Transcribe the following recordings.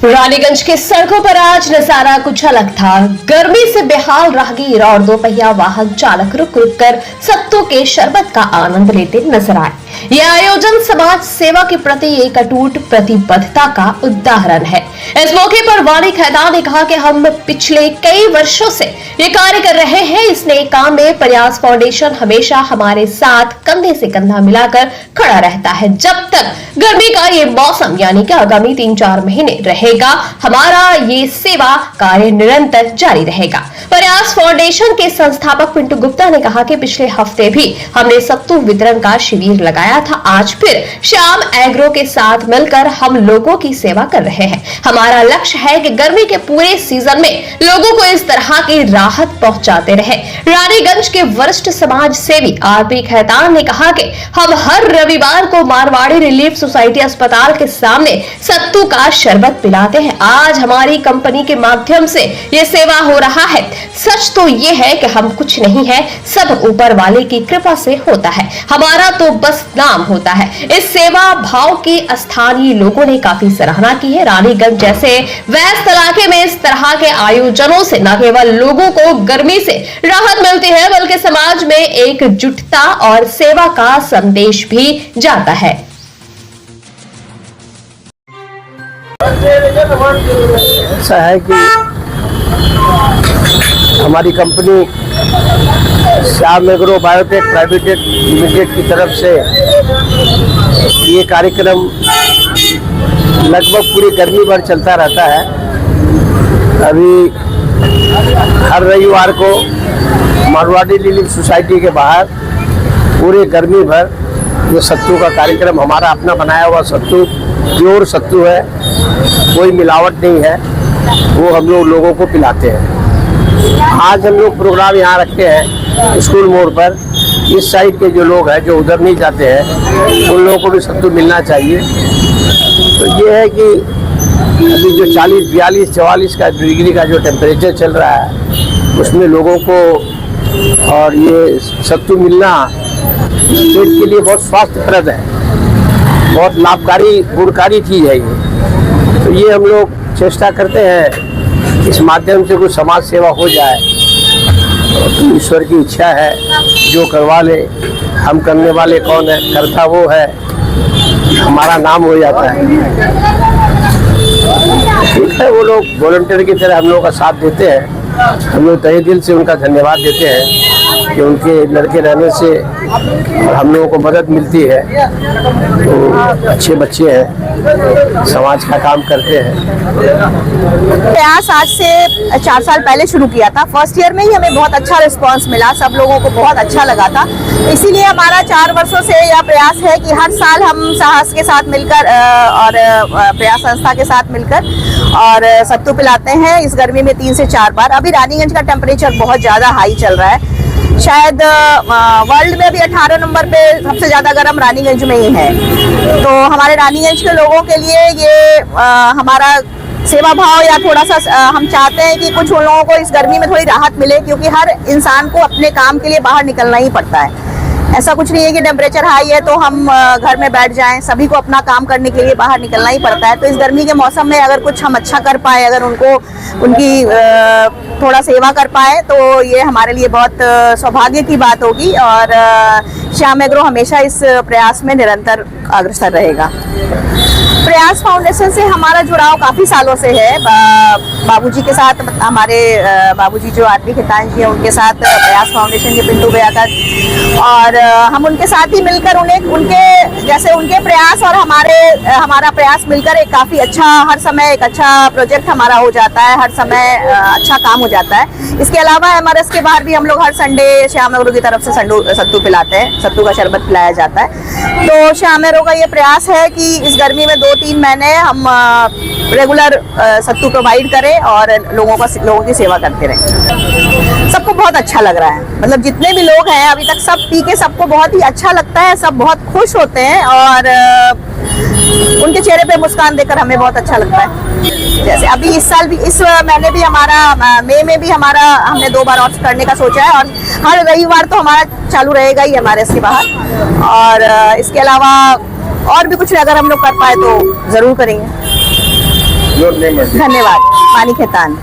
रानीगंज के सड़कों पर आज नजारा कुछ अलग था। गर्मी से बेहाल राहगीर और दोपहिया वाहन चालक रुक रुक कर सत्तू के शरबत का आनंद लेते नजर आए। यह आयोजन समाज सेवा के प्रति एक अटूट प्रतिबद्धता का उदाहरण है। इस मौके पर वानी खैदान ने कहा कि हम पिछले कई वर्षों से ये कार्य कर रहे हैं। इस नए काम में प्रयास फाउंडेशन हमेशा हमारे साथ कंधे से कंधा मिलाकर खड़ा रहता है। जब तक गर्मी का ये मौसम यानी कि आगामी 3-4 महीने रहेगा, हमारा ये सेवा कार्य निरंतर जारी रहेगा। प्रयास फाउंडेशन के संस्थापक पिंटू गुप्ता ने कहा कि पिछले हफ्ते भी हमने सत्तू वितरण का शिविर लगाया था। आज फिर श्याम एग्रो के साथ मिलकर हम लोगों की सेवा कर रहे हैं। हमारा लक्ष्य है कि गर्मी के पूरे सीजन में लोगों को इस तरह की राहत पहुंचाते रहे। रानीगंज के वरिष्ठ समाज सेवी आरपी खैतान ने कहा कि हम हर रविवार को मारवाड़ी रिलीफ सोसाइटी अस्पताल के सामने सत्तू का शरबत पिलाते हैं। आज हमारी कंपनी के माध्यम से ये सेवा हो रहा है। सच तो ये है कि हम कुछ नहीं है, सब ऊपर वाले की कृपा से होता है। हमारा तो बस नाम होता है। इस सेवा भाव की स्थानीय लोगों ने काफी सराहना की है। रानीगंज जैसे व्यस्त इलाके में इस तरह के आयोजनों से न केवल लोगों को गर्मी से राहत मिलती है, बल्कि समाज में एकजुटता और सेवा का संदेश भी जाता है। ऐसा है कि हमारी company Shyam agro biotech private limited की तरफ से ये कार्यक्रम लगभग पूरी गर्मी भर चलता रहता है। अभी हर रविवार को मारवाड़ी रिलीफ सोसाइटी के बाहर पूरे गर्मी भर ये सत्तू का कार्यक्रम, हमारा अपना बनाया हुआ सत्तू, प्योर सत्तू है, कोई मिलावट नहीं है, वो हम लोगों को पिलाते हैं। आज हम लोग प्रोग्राम यहाँ रखते हैं स्कूल मोड़ पर। इस साइड के जो लोग हैं जो उधर नहीं जाते हैं, उन लोगों को भी सत्तू मिलना चाहिए। तो ये है कि अभी जो 40, 42, 44 का डिग्री का जो टेम्परेचर चल रहा है, उसमें लोगों को और ये सत्तू मिलना पेट के लिए बहुत स्वास्थ्यप्रद है, बहुत लाभकारी गुणकारी चीज़ है ये। तो ये हम लोग चेष्टा करते हैं इस माध्यम से कुछ समाज सेवा हो जाए। तो ईश्वर की इच्छा है, जो करवा ले, हम करने वाले कौन है, करता वो है, हमारा नाम हो जाता है। ठीक है, वो लोग वॉलंटियर की तरह हम लोगों का साथ देते हैं। हम लोग तहे दिल से उनका धन्यवाद देते हैं कि उनके लड़के रहने से और हम लोगों को मदद मिलती है। तो अच्छे बच्चे हैं, समाज का काम करते हैं। प्रयास आज से 4 साल पहले शुरू किया था। फर्स्ट ईयर में ही हमें बहुत अच्छा रिस्पांस मिला, सब लोगों को बहुत अच्छा लगा था। इसीलिए हमारा 4 वर्षों से यह प्रयास है कि हर साल हम साहस के साथ मिलकर और प्रयास संस्था के साथ मिलकर और सत्तू पिलाते हैं इस गर्मी में 3 से 4 बार। अभी रानीगंज का टेम्परेचर बहुत ज़्यादा हाई चल रहा है। शायद वर्ल्ड में भी 18 नंबर पे सबसे ज़्यादा गर्म रानीगंज में ही है। तो हमारे रानीगंज के लोगों के लिए ये हमारा सेवा भाव या थोड़ा सा हम चाहते हैं कि कुछ उन लोगों को इस गर्मी में थोड़ी राहत मिले, क्योंकि हर इंसान को अपने काम के लिए बाहर निकलना ही पड़ता है। ऐसा कुछ नहीं है कि टेम्परेचर हाई है तो हम घर में बैठ जाएं, सभी को अपना काम करने के लिए बाहर निकलना ही पड़ता है। तो इस गर्मी के मौसम में अगर कुछ हम अच्छा कर पाए, अगर उनको उनकी थोड़ा सेवा कर पाए, तो ये हमारे लिए बहुत सौभाग्य की बात होगी। और श्याम एग्रो हमेशा इस प्रयास में निरंतर अग्रसर रहेगा। प्रयास फाउंडेशन से हमारा जुड़ाव काफ़ी सालों से है। बाबूजी के साथ, हमारे बाबूजी जो आरपी खैतान जी हैं, उनके साथ प्रयास फाउंडेशन के पिंटू भैया का, और हम उनके साथ ही मिलकर उनके प्रयास और हमारा प्रयास मिलकर एक काफ़ी अच्छा, हर समय एक अच्छा प्रोजेक्ट हमारा हो जाता है, हर समय अच्छा काम हो जाता है। इसके अलावा एमआरएस के बाहर भी हम लोग हर संडे श्याम एग्रो की तरफ से सत्तू पिलाते हैं, सत्तू का शरबत पिलाया जाता है। तो श्याम एग्रो का ये प्रयास है कि इस गर्मी में 2-3 महीने हम रेगुलर सत्तू प्रोवाइड करें और लोगों की सेवा करते रहें। सबको बहुत अच्छा लग रहा है, मतलब जितने भी लोग हैं अभी तक सब पी के सबको बहुत ही अच्छा लगता है, सब बहुत खुश होते हैं और उनके चेहरे पे मुस्कान देखकर हमें बहुत अच्छा लगता है। जैसे अभी इस साल भी, इस महीने भी हमारा मई में भी हमने 2 बार और करने का सोचा है। और हर रविवार तो हमारा चालू रहेगा ही हमारे इसके बाहर। और इसके अलावा और भी कुछ अगर हम लोग कर पाए तो ज़रूर करेंगे। योर नेम एंड धन्यवाद। मानी खेतान।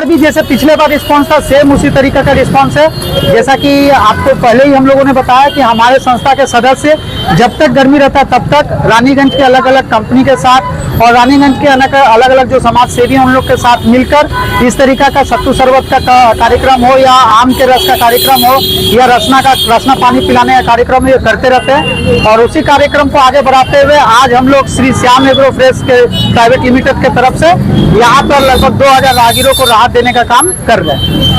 भी जैसे पिछले बार रिस्पांस था, सेम उसी तरीके का रिस्पांस है। जैसा कि आपको पहले ही हम लोगों ने बताया कि हमारे संस्था के सदस्य जब तक गर्मी रहता है तब तक रानीगंज के अलग अलग कंपनी के साथ और रानीगंज के अलग अलग जो समाज सेवी हैं उन लोग के साथ मिलकर इस तरीका का सत्तू शरबत का कार्यक्रम हो या आम के रस का कार्यक्रम हो या रसना पानी पिलाने का कार्यक्रम ये करते रहते हैं। और उसी कार्यक्रम को आगे बढ़ाते हुए आज हम लोग श्री श्याम एग्रो फ्रेश के प्राइवेट लिमिटेड के तरफ से यहाँ पर लगभग 2000 राहगीरों को राहत देने का काम कर रहे हैं।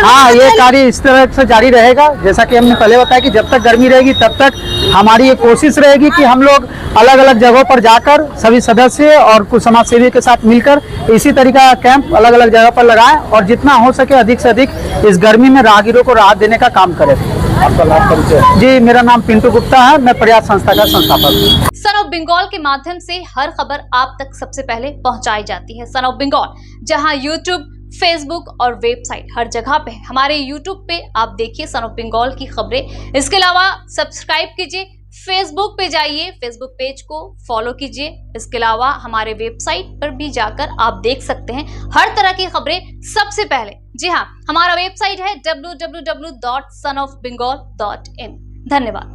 हाँ, ये कार्य इस तरह से जारी रहेगा। जैसा कि हमने पहले बताया कि जब तक गर्मी रहेगी तब तक हमारी ये कोशिश रहेगी कि हम लोग अलग अलग जगहों पर जाकर सभी सदस्य और कुछ समाज सेवी के साथ मिलकर इसी तरीका का कैंप अलग अलग जगह पर लगाएं और जितना हो सके अधिक से अधिक इस गर्मी में राहगीरों को राहत देने का काम करें। आपका नाम परिचय? जी, मेरा नाम पिंटू गुप्ता है, मैं प्रयास संस्था का संस्थापक हूँ। सन ऑफ बंगाल के माध्यम से हर खबर आप तक सबसे पहले पहुंचाई जाती है। सन ऑफ बंगाल, जहां यूट्यूब, फेसबुक और वेबसाइट हर जगह पे। हमारे यूट्यूब पे आप देखिए सन ऑफ बंगाल की खबरें। इसके अलावा सब्सक्राइब कीजिए, फेसबुक पे जाइए, फेसबुक पेज को फॉलो कीजिए। इसके अलावा हमारे वेबसाइट पर भी जाकर आप देख सकते हैं हर तरह की खबरें सबसे पहले। जी हाँ, हमारा वेबसाइट है www.sonofbengal.in। धन्यवाद।